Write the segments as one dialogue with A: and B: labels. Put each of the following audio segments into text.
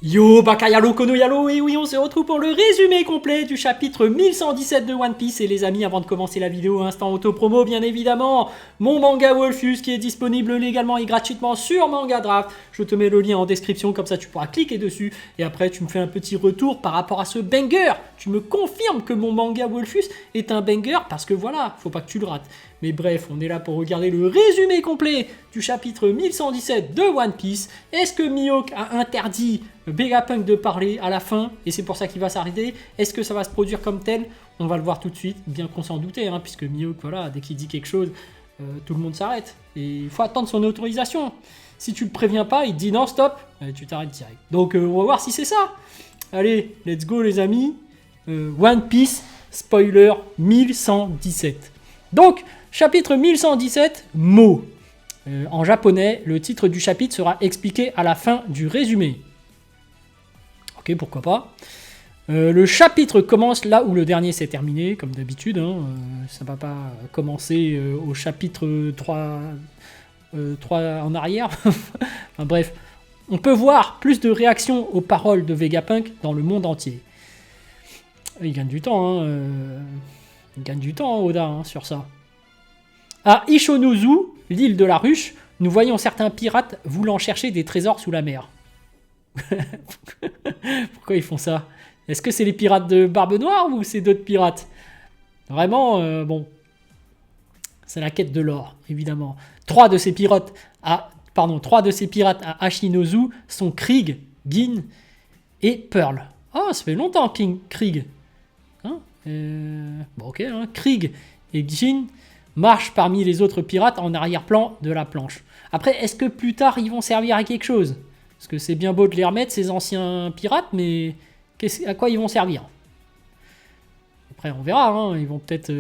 A: Yo, Bakayalo, Konoyalo, et oui, on se retrouve pour le résumé complet du chapitre 1117 de One Piece. Et les amis, avant de commencer la vidéo, instant auto-promo, bien évidemment, mon manga Wolfus qui est disponible légalement et gratuitement sur Manga Draft. Je te mets le lien en description, comme ça tu pourras cliquer dessus. Et après, tu me fais un petit retour par rapport à ce banger. Tu me confirmes que mon manga Wolfus est un banger, parce que voilà, faut pas que tu le rates. Mais bref, on est là pour regarder le résumé complet du chapitre 1117 de One Piece. Est-ce que Mihawk a interdit Vegapunk de parler à la fin et c'est pour ça qu'il va s'arrêter? Est-ce que ça va se produire comme tel? On va le voir tout de suite, bien qu'on s'en doutait, hein, puisque Mihawk, voilà, dès qu'il dit quelque chose, tout le monde s'arrête. Et il faut attendre son autorisation. Si tu le préviens pas, il te dit non, stop, tu t'arrêtes direct. Donc on va voir si c'est ça. Allez, let's go les amis. One Piece, spoiler 1117. Donc, chapitre 1117, mots. En japonais, le titre du chapitre sera expliqué à la fin du résumé. Ok, pourquoi pas. Le chapitre commence là où le dernier s'est terminé, comme d'habitude. Hein, ça ne va pas commencer au chapitre 3 en arrière. Enfin, bref, on peut voir plus de réactions aux paroles de Vegapunk dans le monde entier. Il gagne du temps, hein, il gagne du temps, Oda, hein, sur ça. À Ishonozu, l'île de la ruche, nous voyons certains pirates voulant chercher des trésors sous la mer. Pourquoi ils font ça? Est-ce que c'est les pirates de Barbe Noire ou c'est d'autres pirates? Vraiment, bon. C'est la quête de l'or, évidemment. Trois de ces pirates à Ashinozu sont Krieg, Gin et Pearl. Ah, ça fait longtemps, Krieg. Hein bon, ok, hein. Krieg et Gin marchent parmi les autres pirates en arrière-plan de la planche. Après, est-ce que plus tard, ils vont servir à quelque chose? Parce que c'est bien beau de les remettre, ces anciens pirates, mais à quoi ils vont servir? Après, on verra, hein. Ils vont peut-être...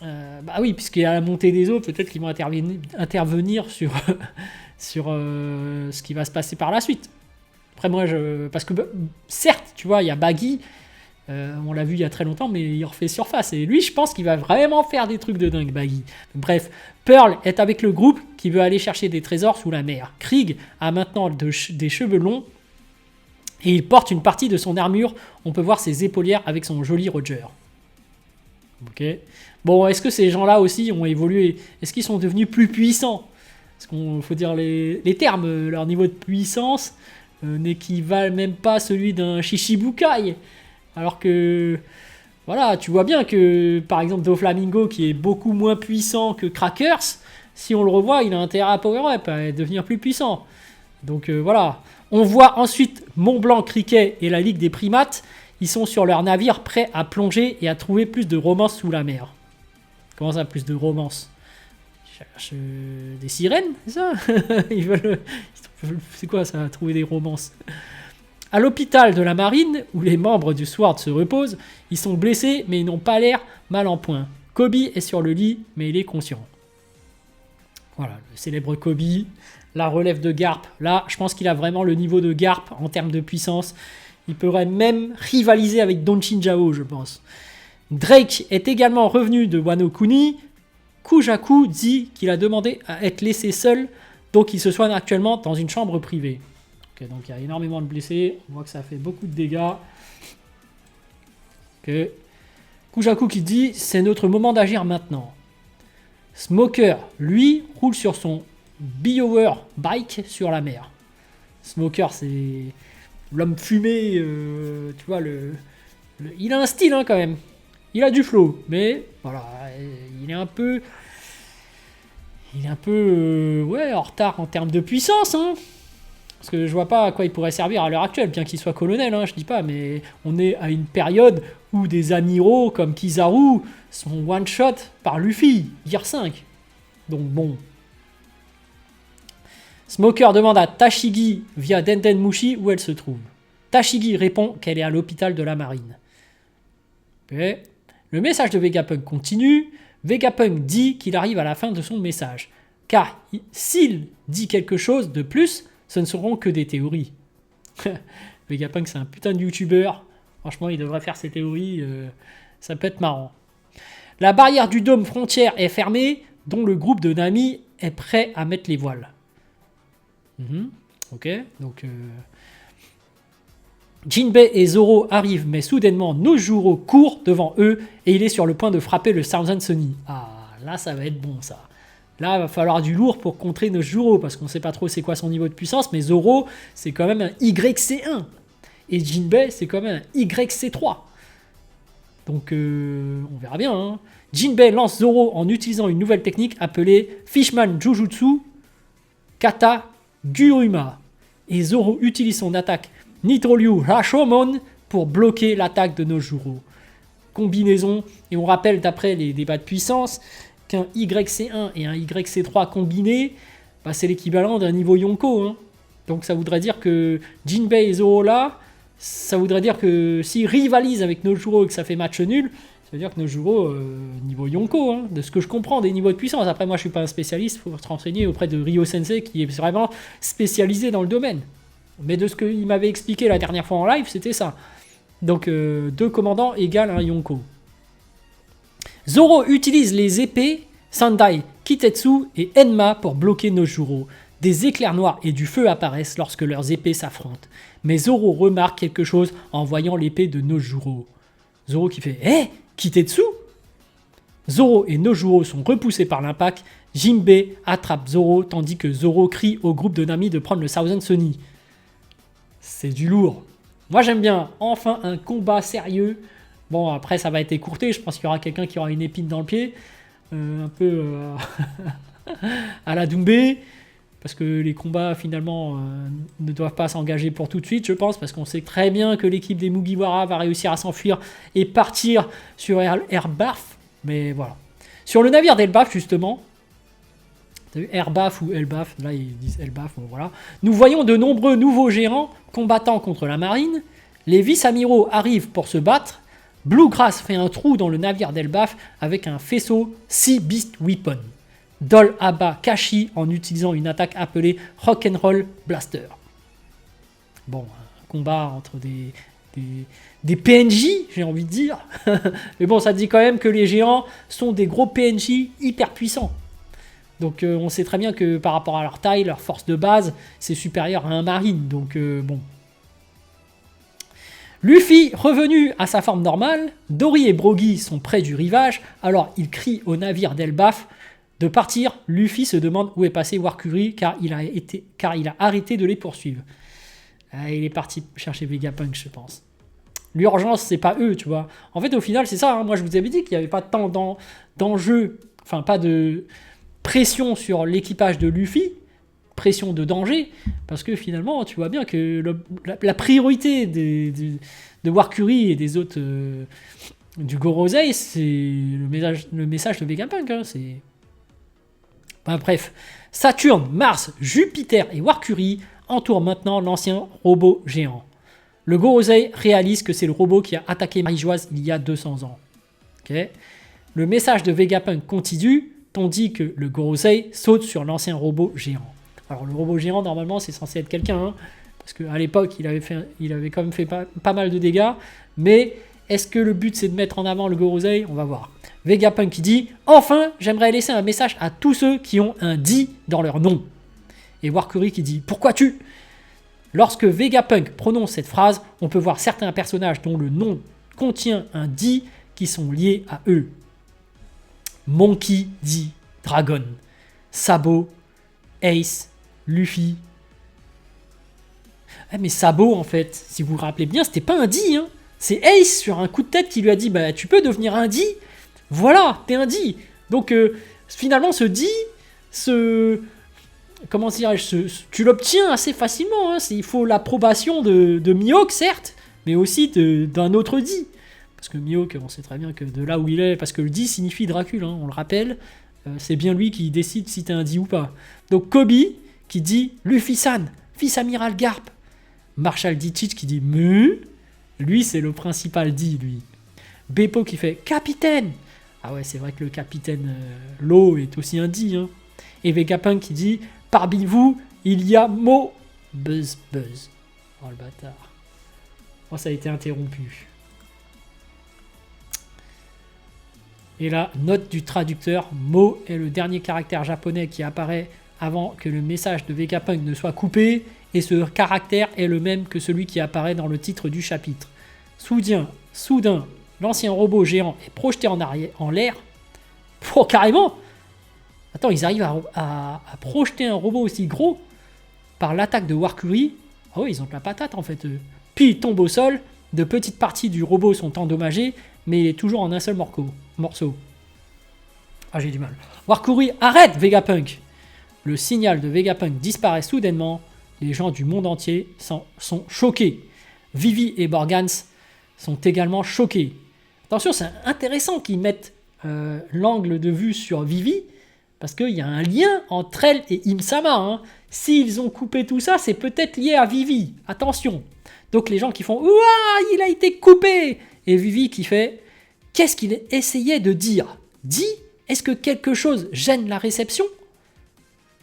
A: bah oui, puisqu'il y a la montée des eaux, peut-être qu'ils vont intervenir sur, sur ce qui va se passer par la suite. Après, moi, parce que, certes, tu vois, il y a Baggy, on l'a vu il y a très longtemps, mais il refait surface. Et lui, je pense qu'il va vraiment faire des trucs de dingue, Baggy. Bref, Pearl est avec le groupe qui veut aller chercher des trésors sous la mer. Krieg a maintenant des cheveux longs et il porte une partie de son armure. On peut voir ses épaulières avec son joli Roger. Ok. Bon, est-ce que ces gens-là aussi ont évolué? Est-ce qu'ils sont devenus plus puissants? Parce qu'il faut dire les termes. Leur niveau de puissance n'équivalent même pas à celui d'un Shichibukai. Alors que, voilà, tu vois bien que, par exemple, Doflamingo, qui est beaucoup moins puissant que Crackers, si on le revoit, il a intérêt à power-up, à devenir plus puissant. Donc voilà. On voit ensuite Mont-Blanc, Cricket et la Ligue des Primates. Ils sont sur leur navire prêts à plonger et à trouver plus de romance sous la mer. Comment ça, plus de romance? Ils cherchent des sirènes, c'est ça? Ils veulent... C'est quoi ça, trouver des romances? À l'hôpital de la marine, où les membres du SWORD se reposent, ils sont blessés, mais ils n'ont pas l'air mal en point. Kobe est sur le lit, mais il est conscient. Voilà, le célèbre Kobe, la relève de Garp. Là, je pense qu'il a vraiment le niveau de Garp en termes de puissance. Il pourrait même rivaliser avec Don Chinjao, je pense. Drake est également revenu de Wano Kuni. Kujaku dit qu'il a demandé à être laissé seul, donc il se soigne actuellement dans une chambre privée. Okay, donc il y a énormément de blessés. On voit que ça fait beaucoup de dégâts. Okay. Kujaku qui dit c'est notre moment d'agir maintenant. Smoker, lui, roule sur son BioWare bike sur la mer. Smoker, c'est l'homme fumé. Tu vois, il a un style hein, quand même. Il a du flow, mais voilà, il est un peu ouais, en retard en termes de puissance. Hein. Parce que je vois pas à quoi il pourrait servir à l'heure actuelle, bien qu'il soit colonel, hein, je dis pas, mais on est à une période où des amiraux comme Kizaru sont one-shot par Luffy, Gear 5. Donc bon. Smoker demande à Tashigi via Denden Mushi où elle se trouve. Tashigi répond qu'elle est à l'hôpital de la marine. Okay. Le message de Vegapunk continue. Vegapunk dit qu'il arrive à la fin de son message. Car s'il dit quelque chose de plus, ce ne seront que des théories. Vegapunk, c'est un putain de youtubeur. Franchement, il devrait faire ses théories. Ça peut être marrant. La barrière du dôme frontière est fermée, dont le groupe de Nami est prêt à mettre les voiles. Ok, donc Jinbei et Zoro arrivent, mais soudainement Nojuro court devant eux et il est sur le point de frapper le Thousand Sunny. Ah, là ça va être bon ça. Là, il va falloir du lourd pour contrer Nojuro, parce qu'on ne sait pas trop c'est quoi son niveau de puissance, mais Zoro, c'est quand même un YC1. Et Jinbei, c'est quand même un YC3. Donc, on verra bien. Hein. Jinbei lance Zoro en utilisant une nouvelle technique appelée Fishman Jujutsu Kata Gyuruma. Et Zoro utilise son attaque Nitoryu Rashomon pour bloquer l'attaque de Nojuro. Combinaison, et on rappelle d'après les débats de puissance qu'un YC1 et un YC3 combinés, bah, c'est l'équivalent d'un niveau Yonko. Hein. Donc ça voudrait dire que Jinbei et Zoro là, ça voudrait dire que s'ils rivalisent avec Nojuro et que ça fait match nul, ça veut dire que Nojuro, niveau Yonko, hein, de ce que je comprends des niveaux de puissance. Après, moi je suis pas un spécialiste, il faut se renseigner auprès de Ryo Sensei qui est vraiment spécialisé dans le domaine. Mais de ce qu'il m'avait expliqué la dernière fois en live, c'était ça. Donc 2 commandants égale un Yonko. Zoro utilise les épées Sandai, Kitetsu et Enma pour bloquer Nojuro. Des éclairs noirs et du feu apparaissent lorsque leurs épées s'affrontent. Mais Zoro remarque quelque chose en voyant l'épée de Nojuro. Zoro qui fait « Hé, Kitetsu ?» Zoro et Nojuro sont repoussés par l'impact. Jinbei attrape Zoro tandis que Zoro crie au groupe de Nami de prendre le Thousand Sunny. C'est du lourd. Moi j'aime bien. Enfin un combat sérieux. Bon, après, ça va être écourté. Je pense qu'il y aura quelqu'un qui aura une épine dans le pied. Un peu à la Doumbé. Parce que les combats, finalement, ne doivent pas s'engager pour tout de suite, je pense. Parce qu'on sait très bien que l'équipe des Mugiwara va réussir à s'enfuir et partir sur Elbaf. Mais voilà. Sur le navire d'Elbaf, justement. T'as vu Elbaf ou Elbaf. Là, ils disent Elbaf. Bon, voilà. Nous voyons de nombreux nouveaux géants combattant contre la marine. Les vice-amiraux arrivent pour se battre. Bluegrass fait un trou dans le navire d'Elbaf avec un faisceau Sea Beast Weapon. Dol abat Kashi en utilisant une attaque appelée Rock'n'Roll Blaster. Bon, un combat entre des PNJ, j'ai envie de dire. Mais bon, ça dit quand même que les géants sont des gros PNJ hyper puissants. Donc on sait très bien que par rapport à leur taille, leur force de base, c'est supérieur à un marine. Donc bon... Luffy, revenu à sa forme normale, Dory et Brogy sont près du rivage, alors il crie au navire d'Elbaf de partir. Luffy se demande où est passé Warcuri car il a arrêté de les poursuivre. Il est parti chercher Vegapunk, je pense. L'urgence, c'est pas eux, tu vois. En fait, au final, c'est ça. Hein. Moi, je vous avais dit qu'il n'y avait pas tant d'enjeu, enfin, pas de pression sur l'équipage de Luffy, pression de danger, parce que finalement, tu vois bien que la priorité de Warcuri et des autres du Gorosei, c'est le message de Vegapunk. Hein, c'est... Enfin, bref, Saturne, Mars, Jupiter et Warcuri entourent maintenant l'ancien robot géant. Le Gorosei réalise que c'est le robot qui a attaqué Marie-Joise il y a 200 ans. Okay. Le message de Vegapunk continue, tandis que le Gorosei saute sur l'ancien robot géant. Alors le robot géant, normalement, c'est censé être quelqu'un, hein, parce qu'à l'époque, il avait quand même fait pas mal de dégâts, mais est-ce que le but, c'est de mettre en avant le Gorosei? On va voir. Vegapunk qui dit « Enfin, j'aimerais laisser un message à tous ceux qui ont un di dans leur nom. » Et Warcuri qui dit « Pourquoi tu ?» Lorsque Vegapunk prononce cette phrase, on peut voir certains personnages dont le nom contient un di qui sont liés à eux. Monkey D. Dragon, Sabo, Ace, Luffy. Mais Sabo, en fait, si vous vous rappelez bien, c'était pas un di, hein. C'est Ace sur un coup de tête qui lui a dit bah tu peux devenir un di. Voilà, t'es un di. Donc finalement ce di, comment dirais-je, tu l'obtiens assez facilement. Hein. Il faut l'approbation de Mihawk, certes, mais aussi d'un autre di. Parce que Mihawk, on sait très bien que de là où il est, parce que le di signifie Dracul, hein, on le rappelle, c'est bien lui qui décide si t'es un di ou pas. Donc Kobe qui dit Luffy-san, fils amiral Garp. Marshall Ditchich qui dit Mu. Lui, c'est le principal di, lui. Beppo qui fait capitaine. Ah ouais, c'est vrai que le capitaine Law est aussi un di. Hein. Et Vegapunk qui dit parmi vous, il y a Mo Buzz Buzz. Oh le bâtard. Oh, ça a été interrompu. Et là, note du traducteur, Mo est le dernier caractère japonais qui apparaît avant que le message de Vegapunk ne soit coupé. et ce caractère est le même que celui qui apparaît dans le titre du chapitre. Soudain, l'ancien robot géant est projeté en l'air. Oh, carrément! Attends, ils arrivent à projeter un robot aussi gros par l'attaque de Warcury. Oh, ils ont de la patate en fait. Puis il tombe au sol, de petites parties du robot sont endommagées, mais il est toujours en un seul morceau. Ah, j'ai du mal. Warcury, arrête Vegapunk! Le signal de Vegapunk disparaît soudainement. Les gens du monde entier sont choqués. Vivi et Borgans sont également choqués. Attention, c'est intéressant qu'ils mettent l'angle de vue sur Vivi, parce qu'il y a un lien entre elle et Im-sama. Hein. S'ils ont coupé tout ça, c'est peut-être lié à Vivi. Attention. Donc les gens qui font « Ouah, il a été coupé !» Et Vivi qui fait « Qu'est-ce qu'il essayait de dire ? Dis, est-ce que quelque chose gêne la réception ?»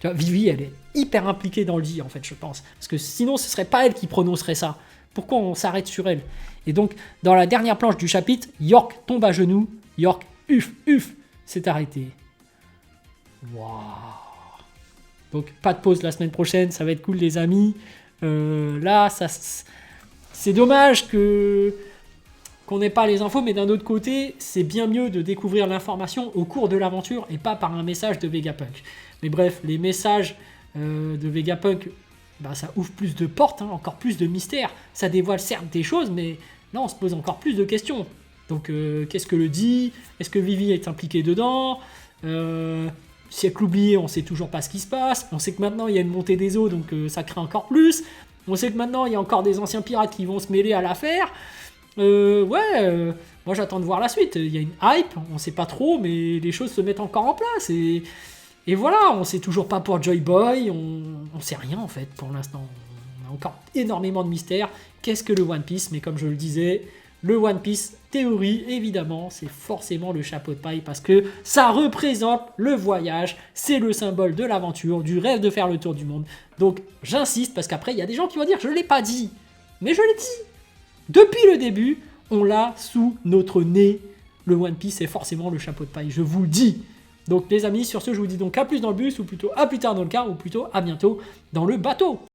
A: Tu vois, Vivi, elle est hyper impliquée dans le dit, en fait, je pense. Parce que sinon, ce serait pas elle qui prononcerait ça. Pourquoi on s'arrête sur elle? Et donc, dans la dernière planche du chapitre, York tombe à genoux. York, s'est arrêté. Waouh. Donc, pas de pause la semaine prochaine. Ça va être cool, les amis. Là, c'est dommage qu'on n'ait pas les infos, mais d'un autre côté, c'est bien mieux de découvrir l'information au cours de l'aventure et pas par un message de Vegapunk. Mais bref, les messages de Vegapunk, bah, ça ouvre plus de portes, hein, encore plus de mystères. Ça dévoile certes des choses, mais là, on se pose encore plus de questions. Donc, qu'est-ce que le dit? Est-ce que Vivi est impliquée dedans? Siècle oublié, on sait toujours pas ce qui se passe. On sait que maintenant, il y a une montée des eaux, donc ça craint encore plus. On sait que maintenant, il y a encore des anciens pirates qui vont se mêler à l'affaire. Moi, j'attends de voir la suite. Il y a une hype, on sait pas trop, mais les choses se mettent encore en place. Et voilà, on sait toujours pas pour Joy Boy, on sait rien en fait pour l'instant. On a encore énormément de mystères. Qu'est-ce que le One Piece? Mais comme je le disais, le One Piece, théorie, évidemment, c'est forcément le chapeau de paille parce que ça représente le voyage, c'est le symbole de l'aventure, du rêve de faire le tour du monde. Donc j'insiste parce qu'après, il y a des gens qui vont dire « je l'ai pas dit ». Mais je l'ai dit. Depuis le début, on l'a sous notre nez. Le One Piece, c'est forcément le chapeau de paille, je vous le dis. Donc les amis, sur ce, je vous dis donc à plus dans le bus, ou plutôt à plus tard dans le car, ou plutôt à bientôt dans le bateau.